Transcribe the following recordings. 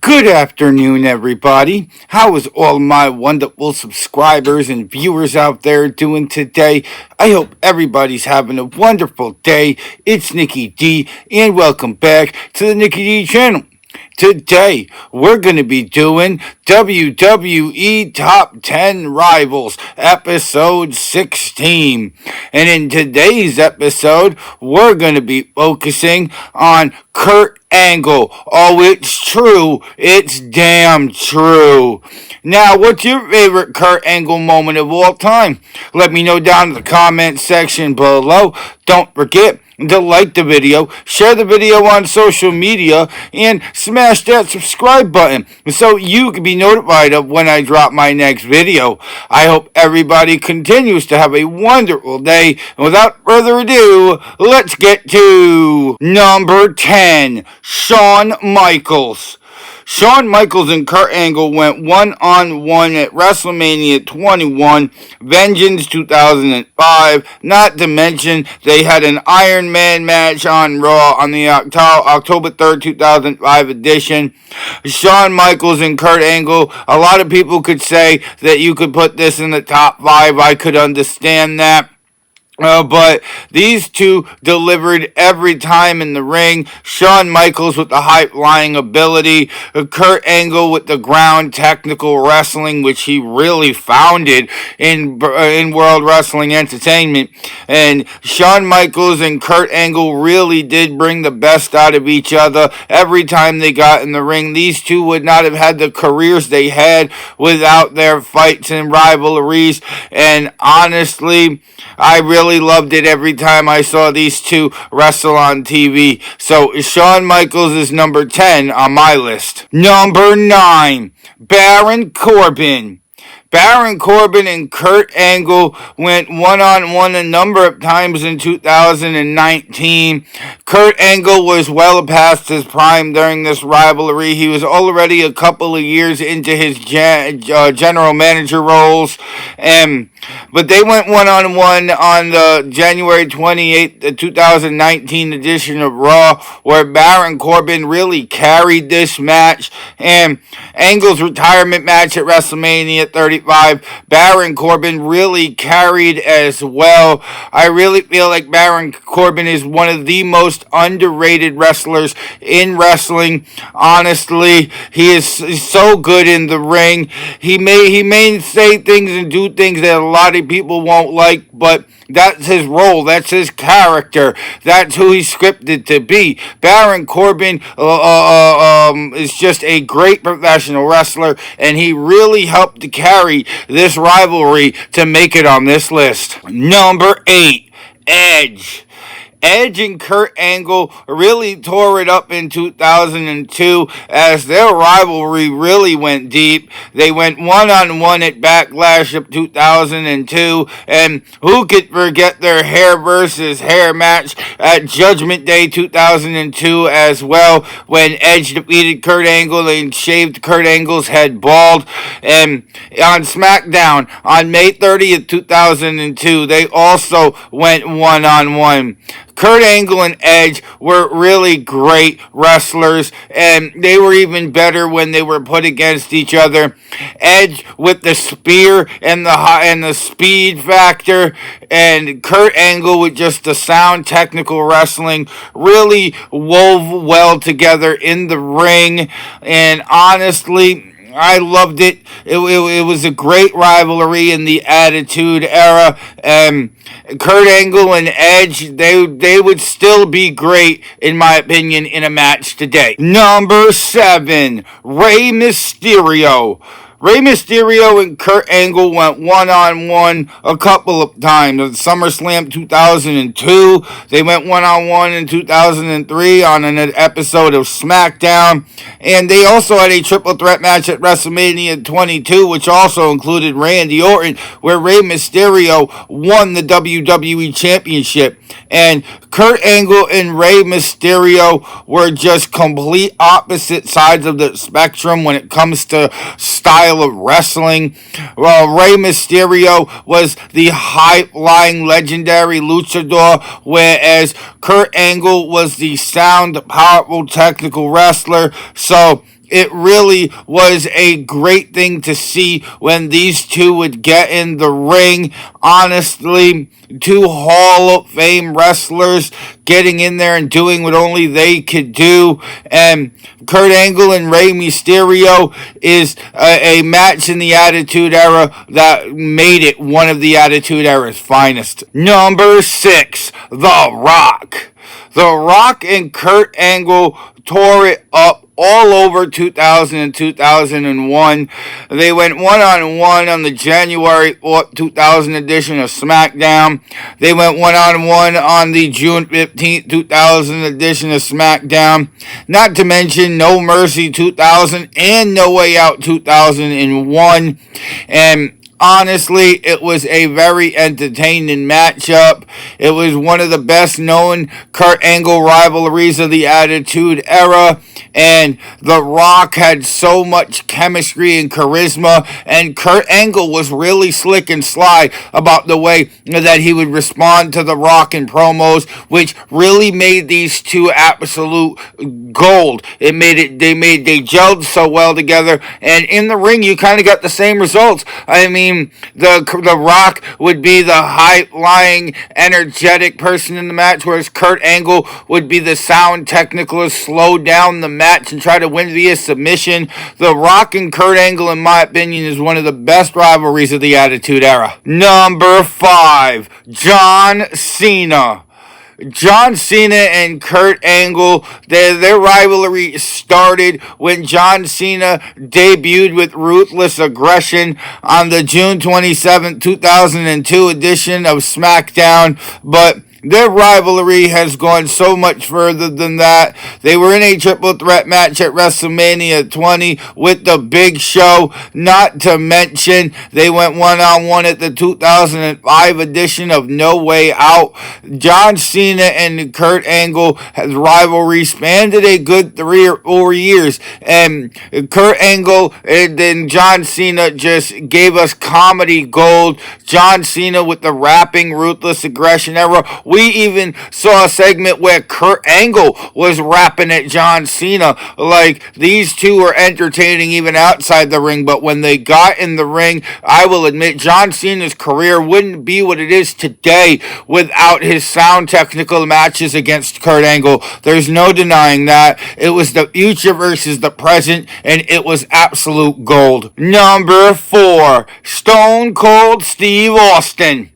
Good afternoon, everybody. How is all my wonderful subscribers and viewers out there doing today? I hope everybody's having a wonderful day. It's Nikki D, and welcome back to the Nikki D channel. Today, we're going to be doing WWE Top 10 Rivals, episode 16. And in today's episode, we're going to be focusing on Kurt Angle. Oh, it's true. It's damn true. Now, what's your favorite Kurt Angle moment of all time? Let me know down in the comment section below. Don't forget to like the video, share the video on social media, and smash that subscribe button so you can be notified of when I drop my next video. I hope everybody continues to have a wonderful day. And without further ado, let's get to number 10, Shawn Michaels. Shawn Michaels and Kurt Angle went one-on-one at WrestleMania 21, Vengeance 2005, not to mention they had an Iron Man match on Raw on the October 3rd, 2005 edition. Shawn Michaels and Kurt Angle, a lot of people could say that you could put this in the top 5, I could understand that. But these two delivered every time in the ring. Shawn Michaels with the high-flying ability. Kurt Angle with the ground technical wrestling, which he really founded in World Wrestling Entertainment. And Shawn Michaels and Kurt Angle really did bring the best out of each other every time they got in the ring. These two would not have had the careers they had without their fights and rivalries. And honestly, I really loved it every time I saw these two wrestle on TV. So Shawn Michaels is number 10 on my list. Number 9, Baron Corbin. Baron Corbin and Kurt Angle went one-on-one a number of times in 2019. Kurt Angle was well past his prime during this rivalry. He was already a couple of years into his general manager roles. But they went one-on-one on the January 28th, 2019 edition of Raw, where Baron Corbin really carried this match. And Angle's retirement match at WrestleMania 35, Baron Corbin really carried as well. I really feel like Baron Corbin is one of the most underrated wrestlers in wrestling. Honestly, he is so good in the ring. He may say things and do things that a lot of people won't like, but that's his role. That's his character. That's who he's scripted to be. Baron Corbin is just a great professional wrestler, and he really helped to carry this rivalry to make it on this list. Number 8, Edge. Edge and Kurt Angle really tore it up in 2002 as their rivalry really went deep. They went one-on-one at Backlash of 2002, and who could forget their hair versus hair match at Judgment Day 2002 as well, when Edge defeated Kurt Angle and shaved Kurt Angle's head bald. And on SmackDown on May 30th, 2002, they also went one-on-one. Kurt Angle and Edge were really great wrestlers, and they were even better when they were put against each other. Edge with the spear and the speed factor, and Kurt Angle with just the sound technical wrestling really wove well together in the ring. And honestly, I loved it. It was a great rivalry in the Attitude Era. Kurt Angle and Edge, they would still be great, in my opinion, in a match today. Number 7, Rey Mysterio. Rey Mysterio and Kurt Angle went one-on-one a couple of times. At SummerSlam 2002, they went one-on-one in 2003 on an episode of SmackDown. And they also had a triple threat match at WrestleMania 22, which also included Randy Orton, where Rey Mysterio won the WWE Championship. And Kurt Angle and Rey Mysterio were just complete opposite sides of the spectrum when it comes to style of wrestling. Well, Rey Mysterio was the high-flying legendary luchador, whereas Kurt Angle was the sound, powerful, technical wrestler. So it really was a great thing to see when these two would get in the ring. Honestly, two Hall of Fame wrestlers getting in there and doing what only they could do. And Kurt Angle and Rey Mysterio is a match in the Attitude Era that made it one of the Attitude Era's finest. Number 6, The Rock. The Rock and Kurt Angle tore it up all over 2000 and 2001. They went one-on-one on the January 2000 edition of SmackDown. They went one-on-one on the June 15th, 2000 edition of SmackDown. Not to mention No Mercy 2000 and No Way Out 2001. And honestly, it was a very entertaining matchup. It was one of the best known Kurt Angle rivalries of the Attitude Era. And The Rock had so much chemistry and charisma. And Kurt Angle was really slick and sly about the way that he would respond to The Rock in promos, which really made these two absolute gold. They gelled so well together. And in the ring, you kind of got the same results. I mean, the Rock would be the high-flying, energetic person in the match, whereas Kurt Angle would be the sound technical, slow down the match and try to win via submission. The Rock and Kurt Angle, in my opinion, is one of the best rivalries of the Attitude Era. Number 5, John Cena. John Cena and Kurt Angle, their rivalry started when John Cena debuted with Ruthless Aggression on the June 27, 2002 edition of SmackDown, but their rivalry has gone so much further than that. They were in a triple threat match at WrestleMania 20 with The Big Show. Not to mention, they went one-on-one at the 2005 edition of No Way Out. John Cena and Kurt Angle rivalry spanned a good 3 or 4 years. And Kurt Angle and then John Cena just gave us comedy gold. John Cena with the rapping Ruthless Aggression era. We even saw a segment where Kurt Angle was rapping at John Cena. Like, these two were entertaining even outside the ring, but when they got in the ring, I will admit John Cena's career wouldn't be what it is today without his sound technical matches against Kurt Angle. There's no denying that. It was the future versus the present, and it was absolute gold. Number 4, Stone Cold Steve Austin.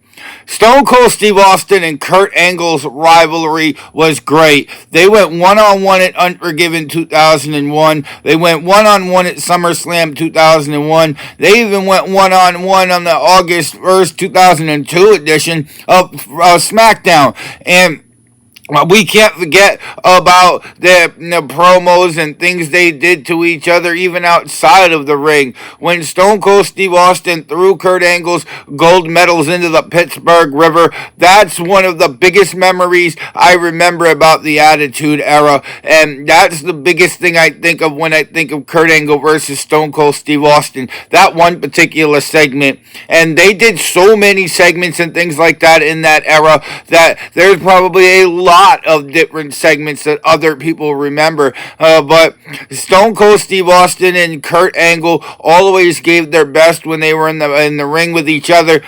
Stone Cold Steve Austin and Kurt Angle's rivalry was great. They went one-on-one at Unforgiven 2001. They went one-on-one at SummerSlam 2001. They even went one-on-one on the August 1st, 2002 edition of SmackDown. And we can't forget about the promos and things they did to each other even outside of the ring. When Stone Cold Steve Austin threw Kurt Angle's gold medals into the Pittsburgh River, that's one of the biggest memories I remember about the Attitude Era. And that's the biggest thing I think of when I think of Kurt Angle versus Stone Cold Steve Austin. That one particular segment. And they did so many segments and things like that in that era that there's probably a lot of different segments that other people remember, but Stone Cold Steve Austin and Kurt Angle always gave their best when they were in the ring with each other.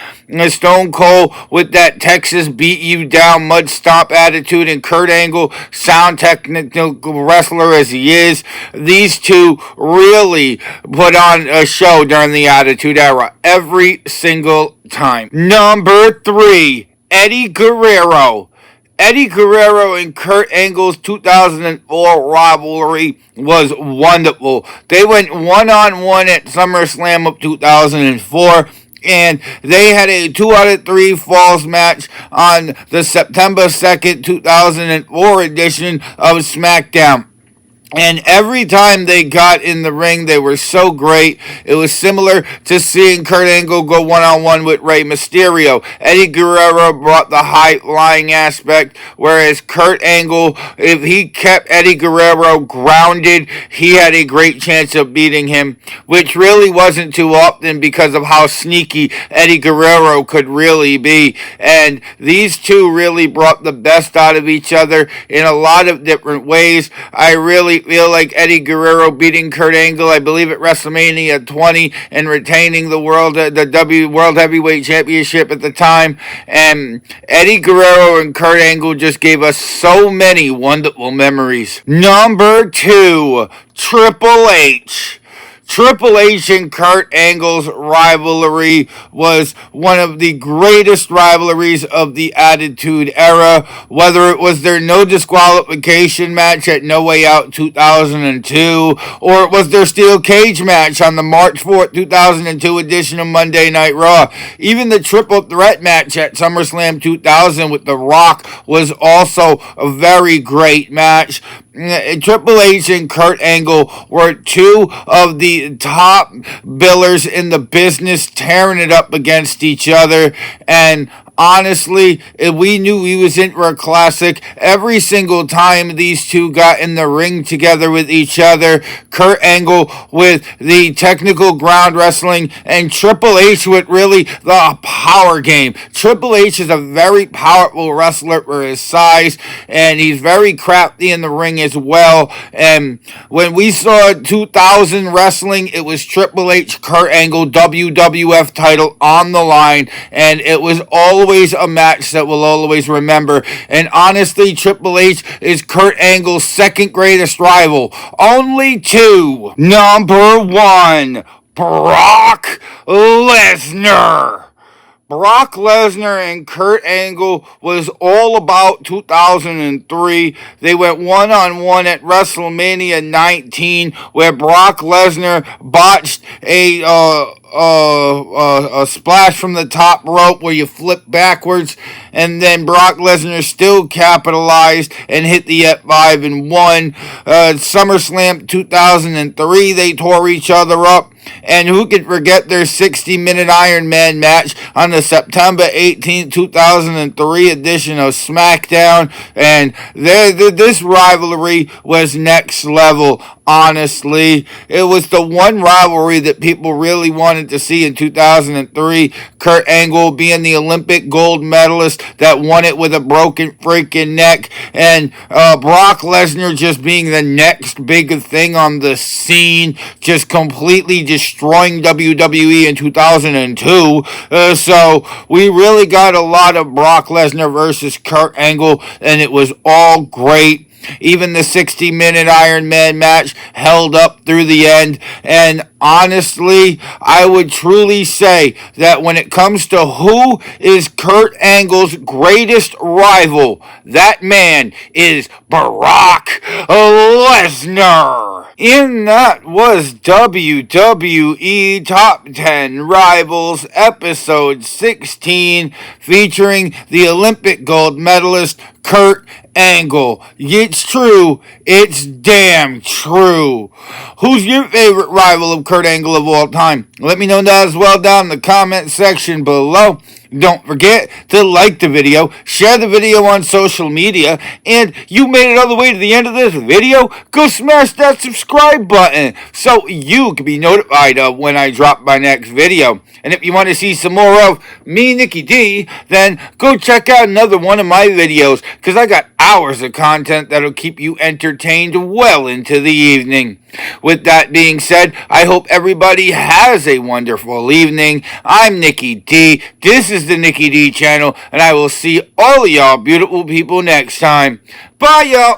Stone Cold with that Texas beat you down mud stomp attitude, and Kurt Angle, sound technical wrestler as he is. These two really put on a show during the Attitude Era every single time. Number 3, Eddie Guerrero. Eddie Guerrero and Kurt Angle's 2004 rivalry was wonderful. They went one-on-one at SummerSlam of 2004. And they had a 2 out of 3 falls match on the September 2nd, 2004 edition of SmackDown. And every time they got in the ring, they were so great. It was similar to seeing Kurt Angle go one-on-one with Rey Mysterio. Eddie Guerrero brought the high-flying aspect, whereas Kurt Angle, if he kept Eddie Guerrero grounded, he had a great chance of beating him, which really wasn't too often because of how sneaky Eddie Guerrero could really be. And these two really brought the best out of each other in a lot of different ways. I really feel like Eddie Guerrero beating Kurt Angle, I believe at WrestleMania 20, and retaining the World Heavyweight Championship at the time. And Eddie Guerrero and Kurt Angle just gave us so many wonderful memories. Number 2, Triple H. Triple H and Kurt Angle's rivalry was one of the greatest rivalries of the Attitude Era, whether it was their no disqualification match at No Way Out 2002, or it was their steel cage match on the March 4th, 2002 edition of Monday Night Raw. Even the triple threat match at SummerSlam 2000 with The Rock was also a very great match. Triple H and Kurt Angle were two of the top billers in the business, tearing it up against each other. And honestly, we knew we was in for a classic every single time these two got in the ring together with each other. Kurt Angle with the technical ground wrestling, and Triple H with really the power game. Triple H is a very powerful wrestler for his size, and he's very crafty in the ring as well. And when we saw 2000 wrestling, it was Triple H, Kurt Angle, WWF title on the line, and it was always a match that we'll always remember. And honestly, Triple H is Kurt Angle's second greatest rival. Only two. Number 1, Brock Lesnar. Brock Lesnar and Kurt Angle was all about 2003. They went one-on-one at WrestleMania 19, where Brock Lesnar botched a splash from the top rope where you flip backwards, and then Brock Lesnar still capitalized and hit the F5 and won. SummerSlam 2003, they tore each other up. And who could forget their 60-minute Iron Man match on the September 18, 2003 edition of SmackDown? And this rivalry was next level, honestly. It was the one rivalry that people really wanted to see in 2003. Kurt Angle being the Olympic gold medalist that won it with a broken freaking neck. And Brock Lesnar just being the next big thing on the scene, just completely destroying WWE in 2002. So we really got a lot of Brock Lesnar versus Kurt Angle, and it was all great. Even the 60-minute Iron Man match held up through the end. And honestly, I would truly say that when it comes to who is Kurt Angle's greatest rival, that man is Brock Lesnar. And that was WWE Top 10 Rivals Episode 16, featuring the Olympic gold medalist Kurt Angle. It's true. It's damn true. Who's your favorite rival of Kurt Angle of all time? Let me know that as well down in the comment section below. Don't forget to like the video, share the video on social media, and you made it all the way to the end of this video, go smash that subscribe button so you can be notified of when I drop my next video. And if you want to see some more of me, Nicky D, then go check out another one of my videos, because I got hours of content that'll keep you entertained well into the evening. With that being said, I hope everybody has a wonderful evening. I'm Nicky D. This is the Nicky D channel, and I will see all of y'all beautiful people next time. Bye, y'all.